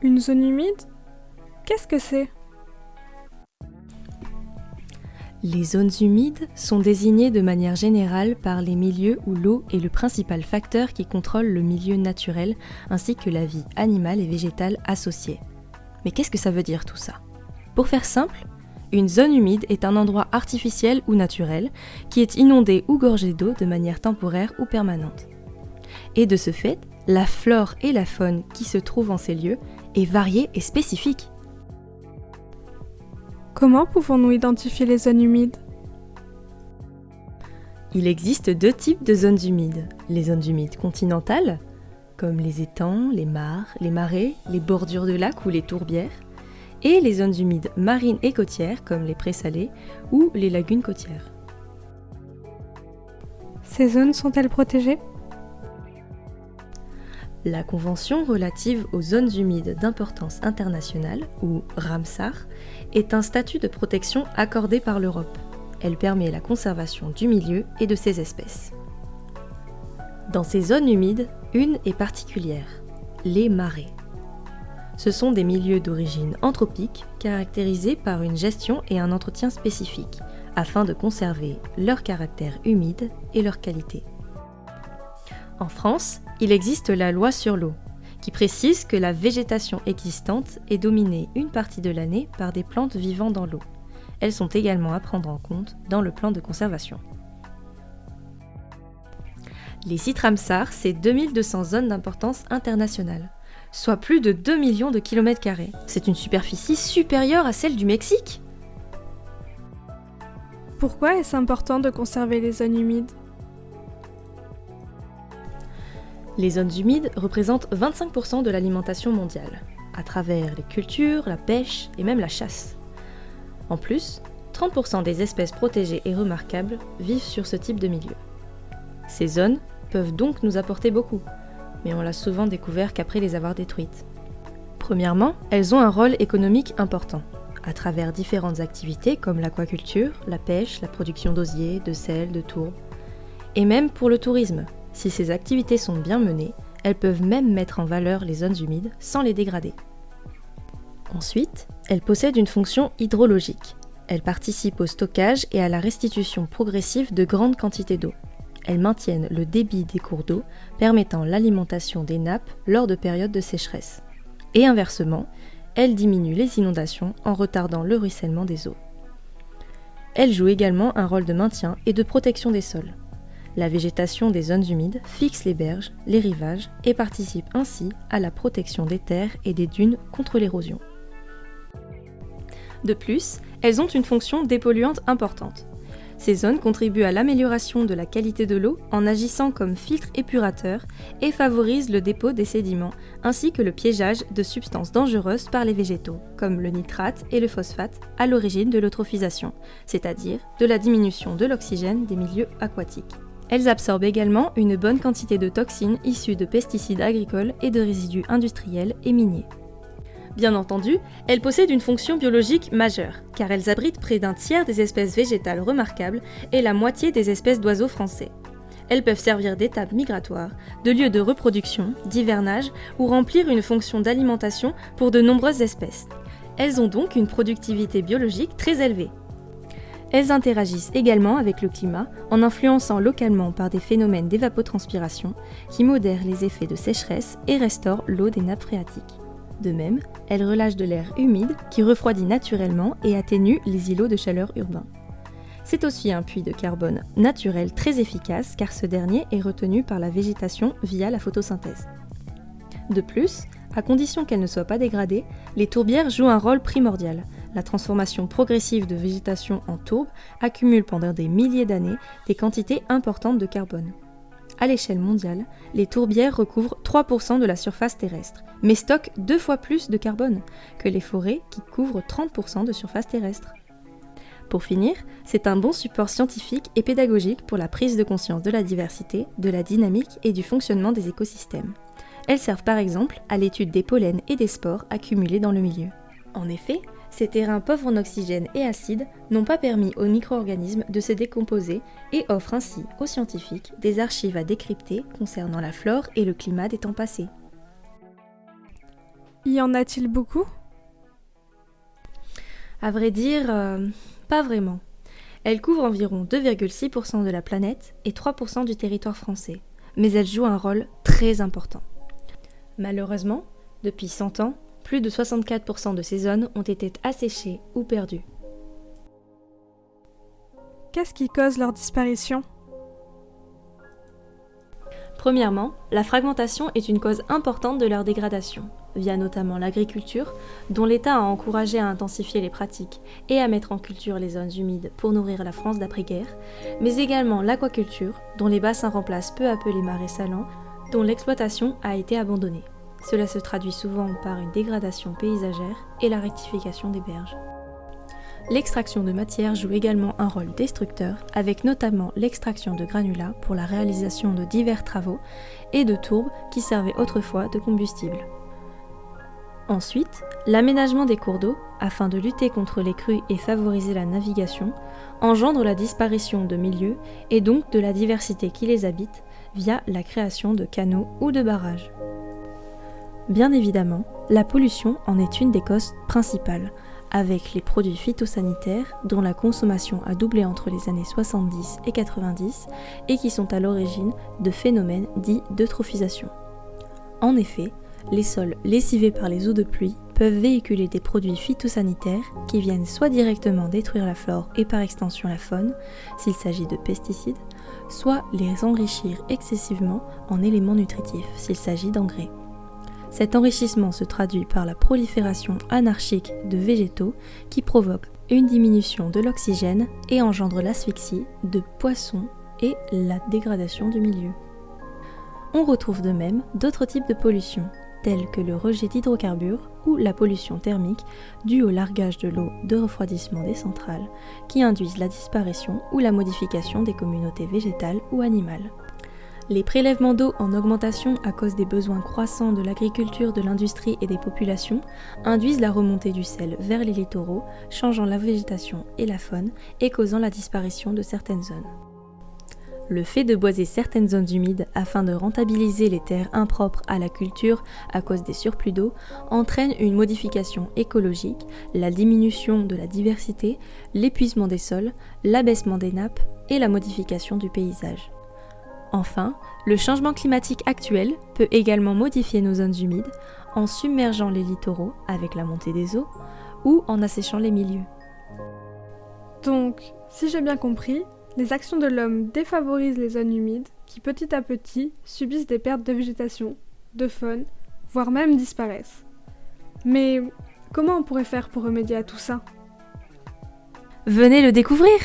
Une zone humide? Qu'est-ce que c'est? Les zones humides sont désignées de manière générale par les milieux où l'eau est le principal facteur qui contrôle le milieu naturel ainsi que la vie animale et végétale associée. Mais qu'est-ce que ça veut dire tout ça? Pour faire simple, une zone humide est un endroit artificiel ou naturel qui est inondé ou gorgé d'eau de manière temporaire ou permanente. Et de ce fait, la flore et la faune qui se trouvent en ces lieux est variée et spécifique. Comment pouvons-nous identifier les zones humides? Il existe deux types de zones humides. Les zones humides continentales, comme les étangs, les mares, les marais, les bordures de lacs ou les tourbières, et les zones humides marines et côtières, comme les prés salés ou les lagunes côtières. Ces zones sont-elles protégées? La Convention relative aux zones humides d'importance internationale, ou Ramsar, est un statut de protection accordé par l'Europe. Elle permet la conservation du milieu et de ses espèces. Dans ces zones humides, une est particulière, les marais. Ce sont des milieux d'origine anthropique caractérisés par une gestion et un entretien spécifiques, afin de conserver leur caractère humide et leur qualité. En France, il existe la loi sur l'eau, qui précise que la végétation existante est dominée une partie de l'année par des plantes vivant dans l'eau. Elles sont également à prendre en compte dans le plan de conservation. Les sites Ramsar, c'est 2200 zones d'importance internationale, soit plus de 2 millions de kilomètres carrés. C'est une superficie supérieure à celle du Mexique. Pourquoi est-ce important de conserver les zones humides? Les zones humides représentent 25% de l'alimentation mondiale, à travers les cultures, la pêche et même la chasse. En plus, 30% des espèces protégées et remarquables vivent sur ce type de milieu. Ces zones peuvent donc nous apporter beaucoup, mais on l'a souvent découvert qu'après les avoir détruites. Premièrement, elles ont un rôle économique important, à travers différentes activités comme l'aquaculture, la pêche, la production d'osier, de sel, de tourbe, et même pour le tourisme. Si ces activités sont bien menées, elles peuvent même mettre en valeur les zones humides sans les dégrader. Ensuite, elles possèdent une fonction hydrologique. Elles participent au stockage et à la restitution progressive de grandes quantités d'eau. Elles maintiennent le débit des cours d'eau, permettant l'alimentation des nappes lors de périodes de sécheresse. Et inversement, elles diminuent les inondations en retardant le ruissellement des eaux. Elles jouent également un rôle de maintien et de protection des sols. La végétation des zones humides fixe les berges, les rivages et participe ainsi à la protection des terres et des dunes contre l'érosion. De plus, elles ont une fonction dépolluante importante. Ces zones contribuent à l'amélioration de la qualité de l'eau en agissant comme filtre épurateur et favorisent le dépôt des sédiments ainsi que le piégeage de substances dangereuses par les végétaux, comme le nitrate et le phosphate, à l'origine de l'eutrophisation, c'est-à-dire de la diminution de l'oxygène des milieux aquatiques. Elles absorbent également une bonne quantité de toxines issues de pesticides agricoles et de résidus industriels et miniers. Bien entendu, elles possèdent une fonction biologique majeure, car elles abritent près d'un tiers des espèces végétales remarquables et la moitié des espèces d'oiseaux français. Elles peuvent servir d'étape migratoire, de lieu de reproduction, d'hivernage ou remplir une fonction d'alimentation pour de nombreuses espèces. Elles ont donc une productivité biologique très élevée. Elles interagissent également avec le climat en influençant localement par des phénomènes d'évapotranspiration qui modèrent les effets de sécheresse et restaurent l'eau des nappes phréatiques. De même, elles relâchent de l'air humide qui refroidit naturellement et atténue les îlots de chaleur urbains. C'est aussi un puits de carbone naturel très efficace car ce dernier est retenu par la végétation via la photosynthèse. De plus, à condition qu'elles ne soient pas dégradées, les tourbières jouent un rôle primordial. La transformation progressive de végétation en tourbe accumule pendant des milliers d'années des quantités importantes de carbone. À l'échelle mondiale, les tourbières recouvrent 3% de la surface terrestre, mais stockent 2 fois plus de carbone que les forêts qui couvrent 30% de surface terrestre. Pour finir, c'est un bon support scientifique et pédagogique pour la prise de conscience de la diversité, de la dynamique et du fonctionnement des écosystèmes. Elles servent par exemple à l'étude des pollens et des spores accumulés dans le milieu. En effet, ces terrains pauvres en oxygène et acide n'ont pas permis aux micro-organismes de se décomposer et offrent ainsi aux scientifiques des archives à décrypter concernant la flore et le climat des temps passés. Y en a-t-il beaucoup? À vrai dire, pas vraiment. Elle couvre environ 2,6% de la planète et 3% du territoire français, mais elle joue un rôle très important. Malheureusement, depuis 100 ans, plus de 64% de ces zones ont été asséchées ou perdues. Qu'est-ce qui cause leur disparition? Premièrement, la fragmentation est une cause importante de leur dégradation, via notamment l'agriculture, dont l'État a encouragé à intensifier les pratiques et à mettre en culture les zones humides pour nourrir la France d'après-guerre, mais également l'aquaculture, dont les bassins remplacent peu à peu les marais salants, dont l'exploitation a été abandonnée. Cela se traduit souvent par une dégradation paysagère et la rectification des berges. L'extraction de matière joue également un rôle destructeur, avec notamment l'extraction de granulats pour la réalisation de divers travaux et de tourbes qui servaient autrefois de combustible. Ensuite, l'aménagement des cours d'eau, afin de lutter contre les crues et favoriser la navigation, engendre la disparition de milieux et donc de la diversité qui les habite via la création de canaux ou de barrages. Bien évidemment, la pollution en est une des causes principales, avec les produits phytosanitaires dont la consommation a doublé entre les années 70 et 90 et qui sont à l'origine de phénomènes dits d'eutrophisation. En effet, les sols lessivés par les eaux de pluie peuvent véhiculer des produits phytosanitaires qui viennent soit directement détruire la flore et par extension la faune, s'il s'agit de pesticides, soit les enrichir excessivement en éléments nutritifs, s'il s'agit d'engrais. Cet enrichissement se traduit par la prolifération anarchique de végétaux qui provoque une diminution de l'oxygène et engendre l'asphyxie de poissons et la dégradation du milieu. On retrouve de même d'autres types de pollution, tels que le rejet d'hydrocarbures ou la pollution thermique due au largage de l'eau de refroidissement des centrales, qui induisent la disparition ou la modification des communautés végétales ou animales. Les prélèvements d'eau en augmentation à cause des besoins croissants de l'agriculture, de l'industrie et des populations induisent la remontée du sel vers les littoraux, changeant la végétation et la faune et causant la disparition de certaines zones. Le fait de boiser certaines zones humides afin de rentabiliser les terres impropres à la culture à cause des surplus d'eau entraîne une modification écologique, la diminution de la diversité, l'épuisement des sols, l'abaissement des nappes et la modification du paysage. Enfin, le changement climatique actuel peut également modifier nos zones humides en submergeant les littoraux avec la montée des eaux ou en asséchant les milieux. Donc, si j'ai bien compris, les actions de l'homme défavorisent les zones humides qui petit à petit subissent des pertes de végétation, de faune, voire même disparaissent. Mais comment on pourrait faire pour remédier à tout ça? Venez le découvrir!